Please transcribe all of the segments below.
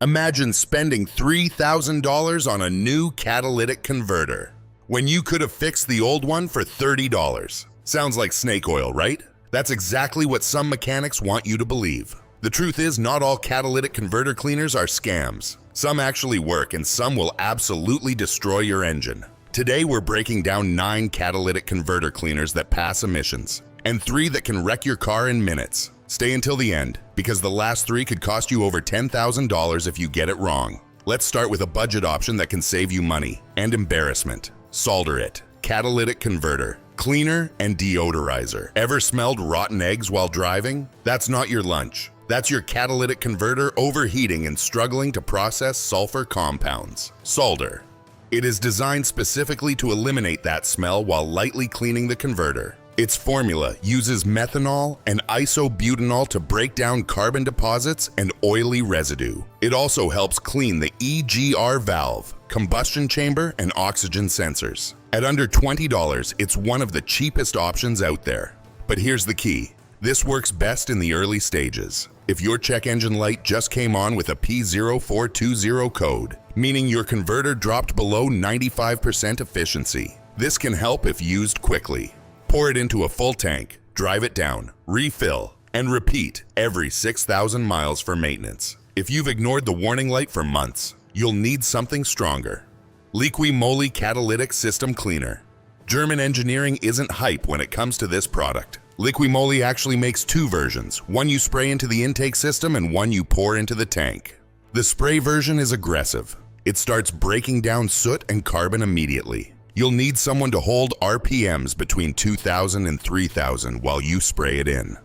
Imagine spending $3,000 on a new catalytic converter when you could have fixed the old one for $30. Sounds like snake oil, right? That's exactly what some mechanics want you to believe. The truth is, not all catalytic converter cleaners are scams. Some actually work, and some will absolutely destroy your engine. Today, we're breaking down 9 catalytic converter cleaners that pass emissions, and 3 that can wreck your car in minutes. Stay until the end, because the last 3 could cost you over $10,000 if you get it wrong. Let's start with a budget option that can save you money and embarrassment. Solder It Catalytic Converter. Cleaner and deodorizer. Ever smelled rotten eggs while driving? That's not your lunch. That's your catalytic converter overheating and struggling to process sulfur compounds. Solder. It is designed specifically to eliminate that smell while lightly cleaning the converter. Its formula uses methanol and isobutanol to break down carbon deposits and oily residue. It also helps clean the EGR valve, combustion chamber, and oxygen sensors. At under $20, it's one of the cheapest options out there. But here's the key. This works best in the early stages. If your check engine light just came on with a P0420 code, meaning your converter dropped below 95% efficiency, this can help if used quickly. Pour it into a full tank, drive it down, refill, and repeat every 6,000 miles for maintenance. If you've ignored the warning light for months, you'll need something stronger. Liqui Moly Catalytic System Cleaner. German engineering isn't hype when it comes to this product. Liqui Moly actually makes 2 versions, one you spray into the intake system and one you pour into the tank. The spray version is aggressive. It starts breaking down soot and carbon immediately. You'll need someone to hold RPMs between 2,000 and 3,000 while you spray it in.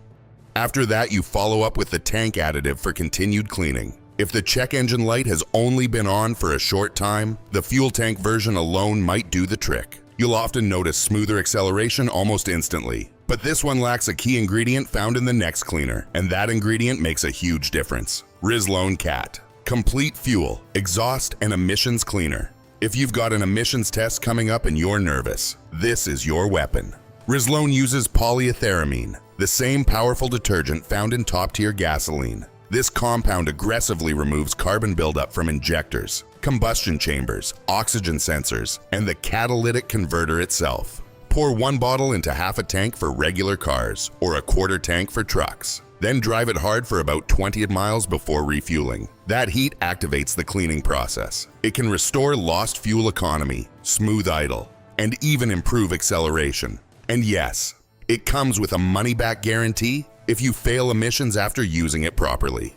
After that, you follow up with the tank additive for continued cleaning. If the check engine light has only been on for a short time, the fuel tank version alone might do the trick. You'll often notice smoother acceleration almost instantly, but this one lacks a key ingredient found in the next cleaner, and that ingredient makes a huge difference. Rizlone Cat. Complete fuel, exhaust, and emissions cleaner. If you've got an emissions test coming up and you're nervous, this is your weapon. Rizlone uses polyethyramine, the same powerful detergent found in top-tier gasoline. This compound aggressively removes carbon buildup from injectors, combustion chambers, oxygen sensors, and the catalytic converter itself. Pour 1 bottle into half a tank for regular cars or a quarter tank for trucks. Then drive it hard for about 20 miles before refueling. That heat activates the cleaning process. It can restore lost fuel economy, smooth idle, and even improve acceleration. And yes, it comes with a money-back guarantee if you fail emissions after using it properly.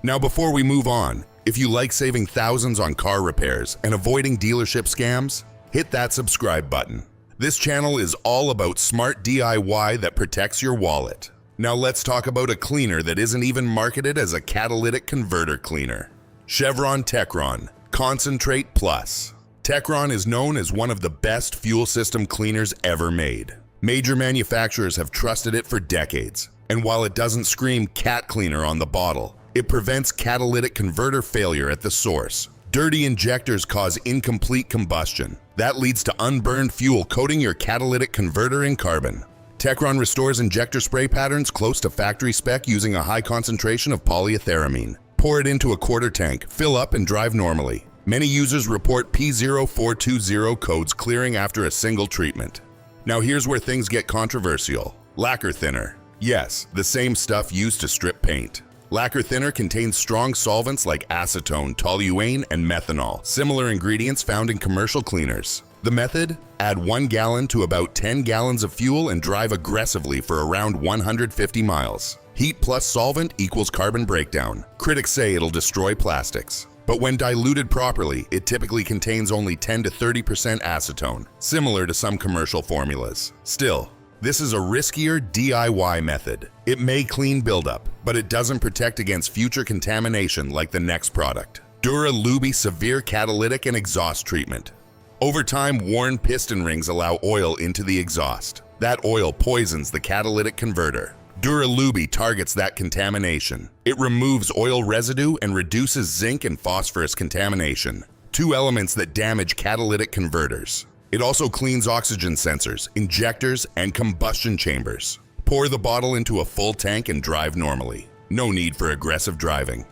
Now before we move on, if you like saving thousands on car repairs and avoiding dealership scams, hit that subscribe button. This channel is all about smart DIY that protects your wallet. Now let's talk about a cleaner that isn't even marketed as a catalytic converter cleaner. Chevron Techron Concentrate Plus. Techron is known as one of the best fuel system cleaners ever made. Major manufacturers have trusted it for decades, and while it doesn't scream cat cleaner on the bottle, it prevents catalytic converter failure at the source. Dirty injectors cause incomplete combustion. That leads to unburned fuel coating your catalytic converter in carbon. Techron restores injector spray patterns close to factory spec using a high concentration of polyethyramine. Pour it into a quarter tank, fill up, and drive normally. Many users report P0420 codes clearing after a single treatment. Now here's where things get controversial. Lacquer thinner. Yes, the same stuff used to strip paint. Lacquer thinner contains strong solvents like acetone, toluene, and methanol, similar ingredients found in commercial cleaners. The method? Add 1 gallon to about 10 gallons of fuel and drive aggressively for around 150 miles. Heat plus solvent equals carbon breakdown. Critics say it'll destroy plastics. But when diluted properly, it typically contains only 10 to 30% acetone, similar to some commercial formulas. Still, this is a riskier DIY method. It may clean buildup, but it doesn't protect against future contamination like the next product. Dura-Luby Severe Catalytic and Exhaust Treatment. Over time, worn piston rings allow oil into the exhaust. That oil poisons the catalytic converter. Dura-Luby targets that contamination. It removes oil residue and reduces zinc and phosphorus contamination, 2 elements that damage catalytic converters. It also cleans oxygen sensors, injectors, and combustion chambers. Pour the bottle into a full tank and drive normally. No need for aggressive driving.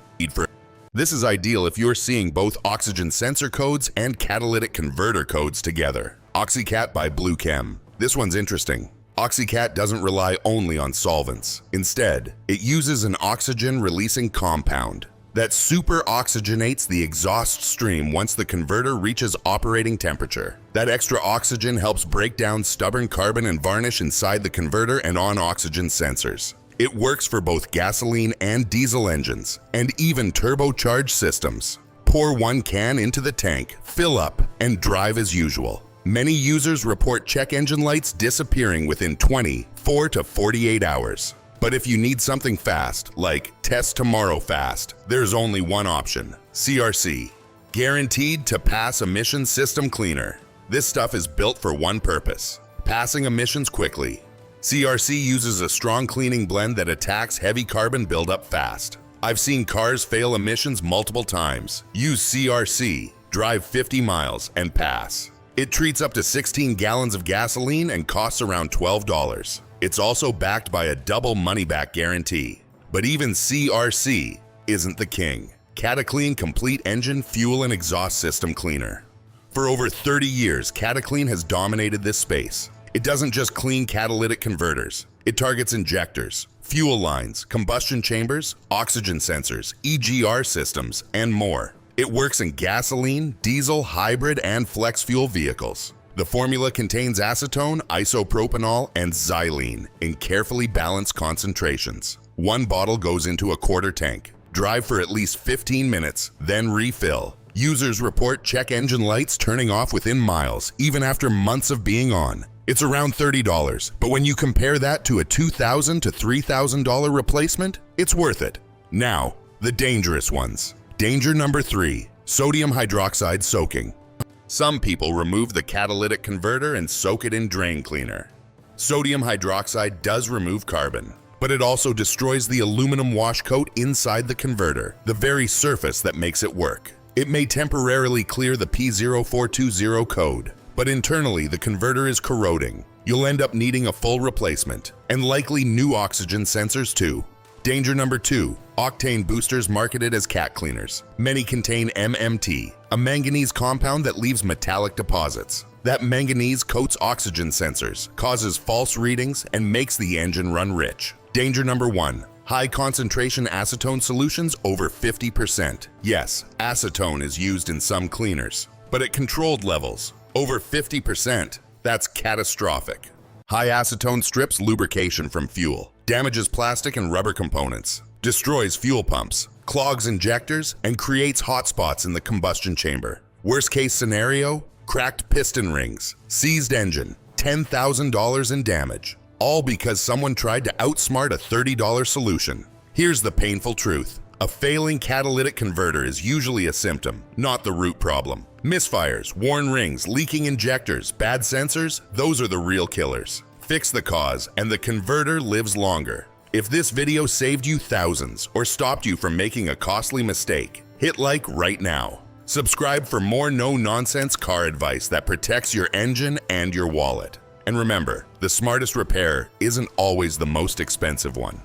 This is ideal if you're seeing both oxygen sensor codes and catalytic converter codes together. OxyCat by Blue Chem. This one's interesting. OxyCat doesn't rely only on solvents. Instead, it uses an oxygen-releasing compound that super-oxygenates the exhaust stream once the converter reaches operating temperature. That extra oxygen helps break down stubborn carbon and varnish inside the converter and on oxygen sensors. It works for both gasoline and diesel engines, and even turbocharged systems. Pour 1 can into the tank, fill up, and drive as usual. Many users report check engine lights disappearing within 24 to 48 hours. But if you need something fast, like test tomorrow fast, there's only one option: CRC. Guaranteed to pass emission system cleaner. This stuff is built for one purpose: passing emissions quickly. CRC uses a strong cleaning blend that attacks heavy carbon buildup fast. I've seen cars fail emissions multiple times. Use CRC, drive 50 miles, and pass. It treats up to 16 gallons of gasoline and costs around $12. It's also backed by a double money-back guarantee. But even CRC isn't the king. Cataclean Complete Engine, Fuel, and Exhaust System Cleaner. For over 30 years, Cataclean has dominated this space. It doesn't just clean catalytic converters. It targets injectors, fuel lines, combustion chambers, oxygen sensors, EGR systems, and more. It works in gasoline, diesel, hybrid, and flex fuel vehicles. The formula contains acetone, isopropanol, and xylene in carefully balanced concentrations. One bottle goes into a quarter tank. Drive for at least 15 minutes, then refill. Users report check engine lights turning off within miles, even after months of being on. It's around $30, but when you compare that to a $2,000 to $3,000 replacement, it's worth it. Now, the dangerous ones. Danger number 3, sodium hydroxide soaking. Some people remove the catalytic converter and soak it in drain cleaner. Sodium hydroxide does remove carbon, but it also destroys the aluminum wash coat inside the converter, the very surface that makes it work. It may temporarily clear the P0420 code, but internally the converter is corroding. You'll end up needing a full replacement, and likely new oxygen sensors too. Danger number 2, octane boosters marketed as cat cleaners. Many contain MMT, a manganese compound that leaves metallic deposits. That manganese coats oxygen sensors, causes false readings, and makes the engine run rich. Danger number 1, high concentration acetone solutions over 50%. Yes, acetone is used in some cleaners, but at controlled levels, over 50%. That's catastrophic. High acetone strips lubrication from fuel, damages plastic and rubber components, destroys fuel pumps, clogs injectors, and creates hot spots in the combustion chamber. Worst case scenario, cracked piston rings, seized engine, $10,000 in damage. All because someone tried to outsmart a $30 solution. Here's the painful truth. A failing catalytic converter is usually a symptom, not the root problem. Misfires, worn rings, leaking injectors, bad sensors, those are the real killers. Fix the cause, and the converter lives longer. If this video saved you thousands or stopped you from making a costly mistake, hit like right now. Subscribe for more no-nonsense car advice that protects your engine and your wallet. And remember, the smartest repair isn't always the most expensive one.